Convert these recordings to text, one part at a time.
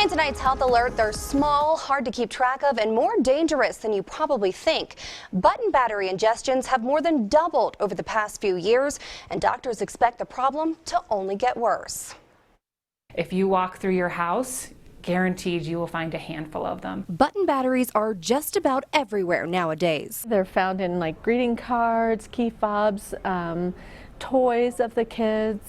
In tonight's health alert, they're small, hard to keep track of, and more dangerous than you probably think. Button battery ingestions have more than doubled over the past few years, and doctors expect the problem to only get worse. If you walk through your house, guaranteed you will find a handful of them. Button batteries are just about everywhere nowadays. They're found in like greeting cards, key fobs, toys of the kids,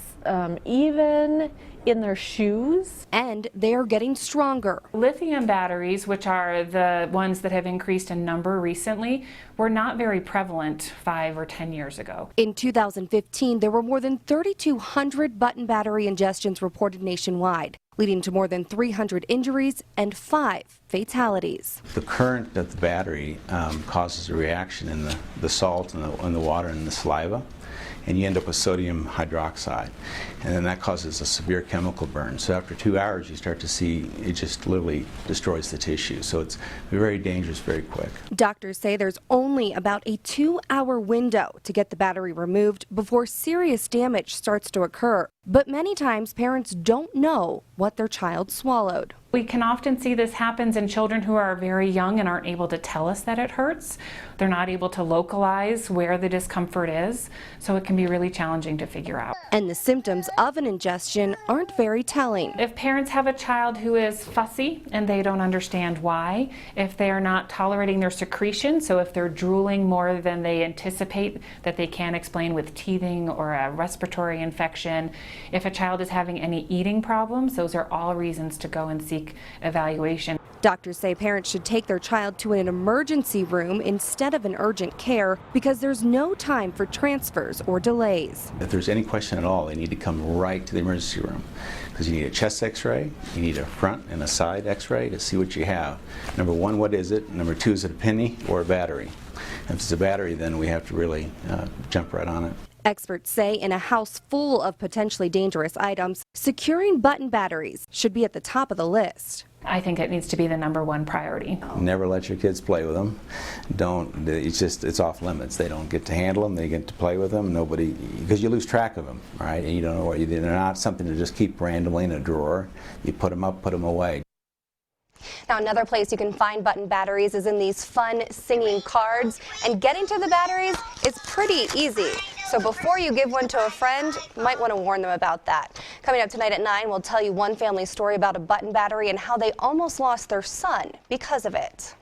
even in their shoes. And they are getting stronger. Lithium batteries, which are the ones that have increased in number recently, were not very prevalent 5 or 10 years ago. In 2015, there were more than 3,200 button battery ingestions reported nationwide, leading to more than 300 injuries and 5 fatalities. The current of the battery causes a reaction in the salt and the water and the saliva, and you end up with sodium hydroxide, and then that causes a severe chemical burn. So after 2 hours you start to see it just literally destroys the tissue. So it's very dangerous very quick. Doctors say there's only about a 2-hour window to get the battery removed before serious damage starts to occur. But many times parents don't know what their child swallowed. We can often see this happens in children who are very young and aren't able to tell us that it hurts. They're not able to localize where the discomfort is, so it can be really challenging to figure out. And the symptoms of an ingestion aren't very telling. If parents have a child who is fussy and they don't understand why, if they are not tolerating their secretion, so if they're drooling more than they anticipate that they can explain with teething or a respiratory infection, if a child is having any eating problems, those are all reasons to go and seek evaluation. Doctors say parents should take their child to an emergency room instead of an urgent care because there's no time for transfers or delays. If there's any question at all, they need to come right to the emergency room because you need a chest x-ray, you need a front and a side x-ray to see what you have. Number one, what is it? Number two, is it a penny or a battery? If it's a battery, then we have to really jump right on it. Experts say in a house full of potentially dangerous items, securing button batteries should be at the top of the list. I think it needs to be the #1 priority. Never let your kids play with them. It's off limits. They don't get to handle them, they get to play with them. Because you lose track of them, right? And you don't know where they're not something to just keep randomly in a drawer. You put them up, put them away. Now, another place you can find button batteries is in these fun singing cards, and getting to the batteries is pretty easy. So before you give one to a friend, you might want to warn them about that. Coming up tonight at 9, we'll tell you one family story about a button battery and how they almost lost their son because of it.